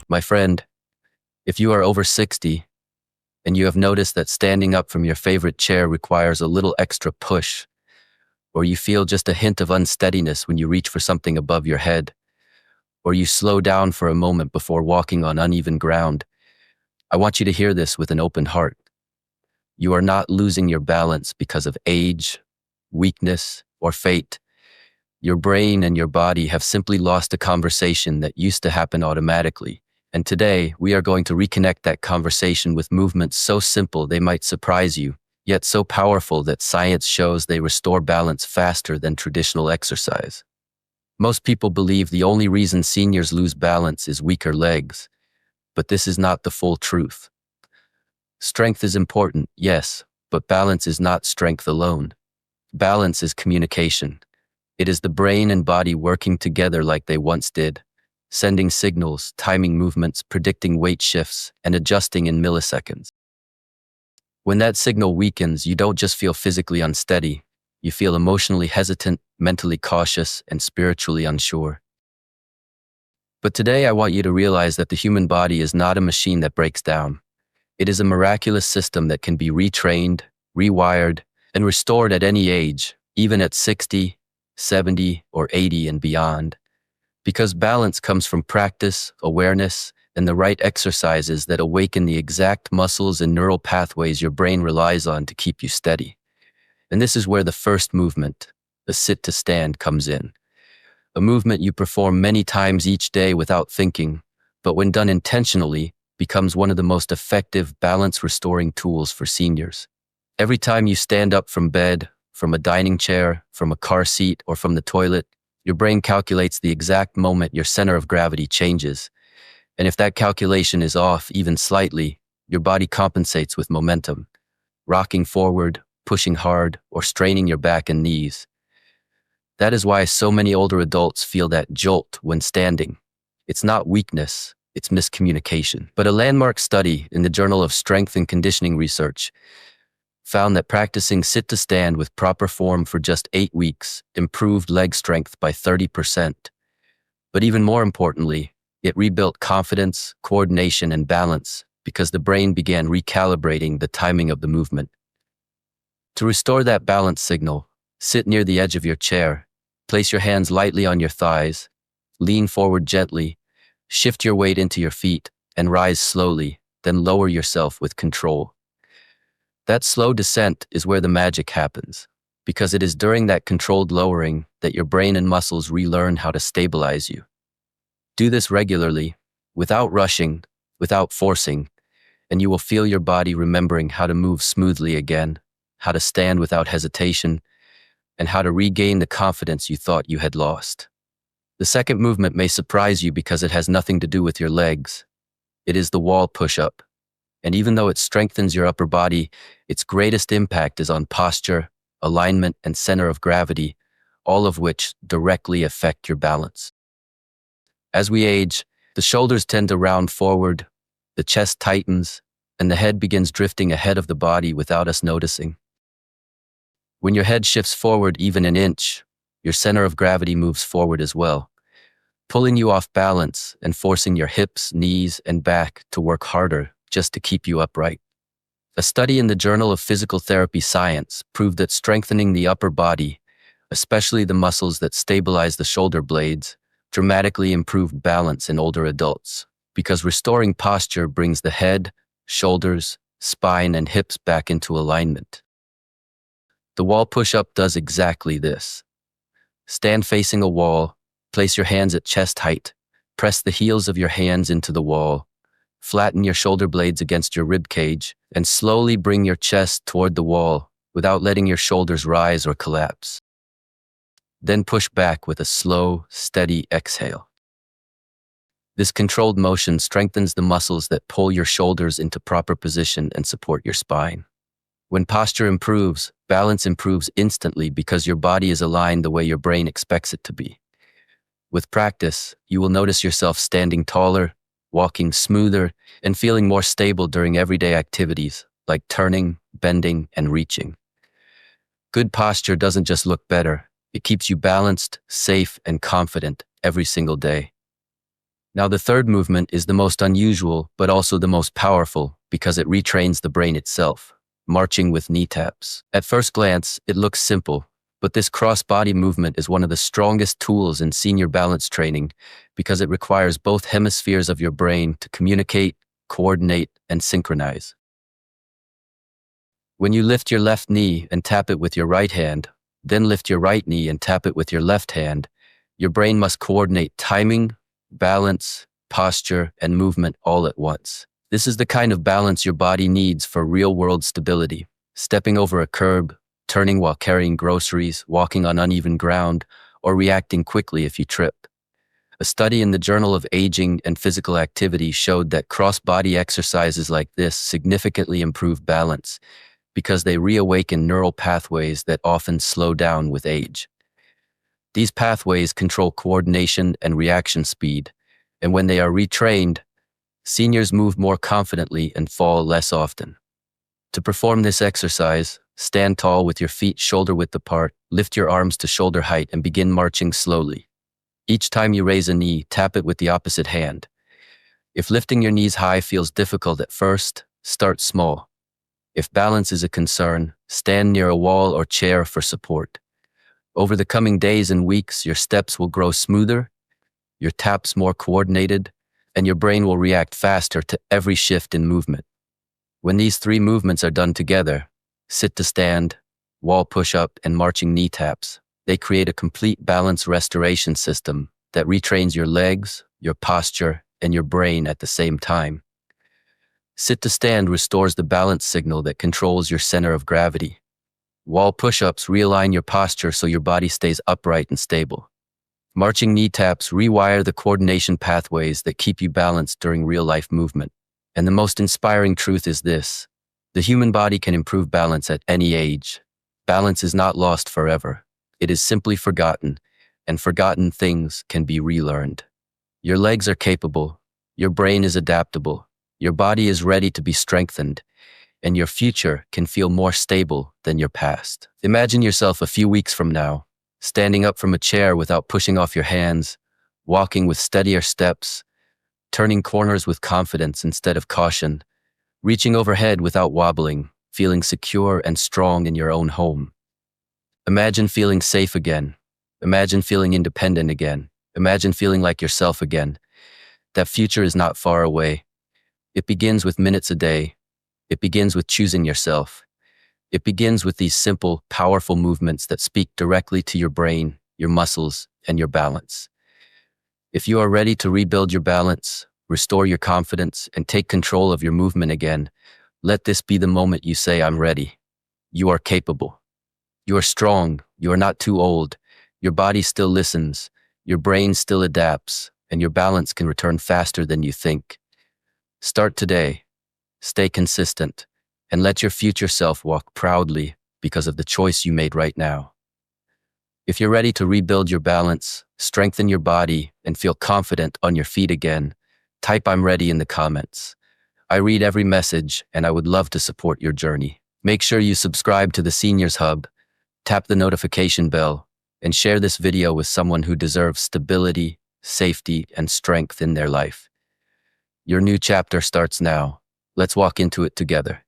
My friend, if you are over 60 and you have noticed that standing up from your favorite chair requires a little extra push, or you feel just a hint of unsteadiness when you reach for something above your head, or you slow down for a moment before walking on uneven ground, I want you to hear this with an open heart. You are not losing your balance because of age, weakness, or fate. Your brain and your body have simply lost a conversation that used to happen automatically. And today, we are going to reconnect that conversation with movements so simple they might surprise you, yet so powerful that science shows they restore balance faster than traditional exercise. Most people believe the only reason seniors lose balance is weaker legs, but this is not the full truth. Strength is important, yes, but balance is not strength alone. Balance is communication. It is the brain and body working together like they once did, sending signals, timing movements, predicting weight shifts, and adjusting in milliseconds. When that signal weakens, you don't just feel physically unsteady, you feel emotionally hesitant, mentally cautious, and spiritually unsure. But today I want you to realize that the human body is not a machine that breaks down. It is a miraculous system that can be retrained, rewired, and restored at any age, even at 60, 70, or 80 and beyond. Because balance comes from practice, awareness, and the right exercises that awaken the exact muscles and neural pathways your brain relies on to keep you steady. And this is where the first movement, the sit to stand, comes in. A movement you perform many times each day without thinking, but when done intentionally, becomes one of the most effective balance-restoring tools for seniors. Every time you stand up from bed, from a dining chair, from a car seat, or from the toilet, your brain calculates the exact moment your center of gravity changes. And if that calculation is off even slightly, your body compensates with momentum, rocking forward, pushing hard, or straining your back and knees. That is why so many older adults feel that jolt when standing. It's not weakness, it's miscommunication. But a landmark study in the Journal of Strength and Conditioning Research found that practicing sit to stand with proper form for just 8 weeks improved leg strength by 30%. But even more importantly, it rebuilt confidence, coordination, and balance because the brain began recalibrating the timing of the movement. To restore that balance signal, sit near the edge of your chair, place your hands lightly on your thighs, lean forward gently, shift your weight into your feet, and rise slowly, then lower yourself with control. That slow descent is where the magic happens, because it is during that controlled lowering that your brain and muscles relearn how to stabilize you. Do this regularly, without rushing, without forcing, and you will feel your body remembering how to move smoothly again, how to stand without hesitation, and how to regain the confidence you thought you had lost. The second movement may surprise you because it has nothing to do with your legs. It is the wall push-up. And even though it strengthens your upper body, its greatest impact is on posture, alignment, and center of gravity, all of which directly affect your balance. As we age, the shoulders tend to round forward, the chest tightens, and the head begins drifting ahead of the body without us noticing. When your head shifts forward even an inch, your center of gravity moves forward as well, pulling you off balance and forcing your hips, knees, and back to work harder just to keep you upright. A study in the Journal of Physical Therapy Science proved that strengthening the upper body, especially the muscles that stabilize the shoulder blades, dramatically improved balance in older adults, because restoring posture brings the head, shoulders, spine, and hips back into alignment. The wall push-up does exactly this. Stand facing a wall, place your hands at chest height, press the heels of your hands into the wall, flatten your shoulder blades against your rib cage, and slowly bring your chest toward the wall without letting your shoulders rise or collapse. Then push back with a slow, steady exhale. This controlled motion strengthens the muscles that pull your shoulders into proper position and support your spine. When posture improves, balance improves instantly because your body is aligned the way your brain expects it to be. With practice, you will notice yourself standing taller, walking smoother, and feeling more stable during everyday activities like turning, bending, and reaching. Good posture doesn't just look better, it keeps you balanced, safe, and confident every single day. Now, the third movement is the most unusual, but also the most powerful because it retrains the brain itself, marching with knee taps. At first glance, it looks simple, but this cross-body movement is one of the strongest tools in senior balance training because it requires both hemispheres of your brain to communicate, coordinate, and synchronize. When you lift your left knee and tap it with your right hand, then lift your right knee and tap it with your left hand, your brain must coordinate timing, balance, posture, and movement all at once. This is the kind of balance your body needs for real-world stability. Stepping over a curb, turning while carrying groceries, walking on uneven ground, or reacting quickly if you trip. A study in the Journal of Aging and Physical Activity showed that cross-body exercises like this significantly improve balance because they reawaken neural pathways that often slow down with age. These pathways control coordination and reaction speed, and when they are retrained, seniors move more confidently and fall less often. To perform this exercise, stand tall with your feet shoulder-width apart, lift your arms to shoulder height, and begin marching slowly. Each time you raise a knee, tap it with the opposite hand. If lifting your knees high feels difficult at first, start small. If balance is a concern, stand near a wall or chair for support. Over the coming days and weeks, your steps will grow smoother, your taps more coordinated, and your brain will react faster to every shift in movement. When these three movements are done together, sit to stand, wall push-up, and marching knee taps, they create a complete balance restoration system that retrains your legs, your posture, and your brain at the same time. Sit to stand restores the balance signal that controls your center of gravity. Wall push-ups realign your posture so your body stays upright and stable. Marching knee taps rewire the coordination pathways that keep you balanced during real-life movement. And the most inspiring truth is this: the human body can improve balance at any age. Balance is not lost forever. It is simply forgotten, and forgotten things can be relearned. Your legs are capable, your brain is adaptable, your body is ready to be strengthened, and your future can feel more stable than your past. Imagine yourself a few weeks from now, standing up from a chair without pushing off your hands, walking with steadier steps, turning corners with confidence instead of caution, reaching overhead without wobbling, feeling secure and strong in your own home. Imagine feeling safe again. Imagine feeling independent again. Imagine feeling like yourself again. That future is not far away. It begins with minutes a day. It begins with choosing yourself. It begins with these simple, powerful movements that speak directly to your brain, your muscles, and your balance. If you are ready to rebuild your balance, restore your confidence, and take control of your movement again, let this be the moment you say, "I'm ready." You are capable. You are strong. You are not too old. Your body still listens. Your brain still adapts, and your balance can return faster than you think. Start today. Stay consistent, and let your future self walk proudly because of the choice you made right now. If you're ready to rebuild your balance, strengthen your body, and feel confident on your feet again, type "I'm ready" in the comments. I read every message, and I would love to support your journey. Make sure you subscribe to the Seniors Hub, tap the notification bell, and share this video with someone who deserves stability, safety, and strength in their life. Your new chapter starts now. Let's walk into it together.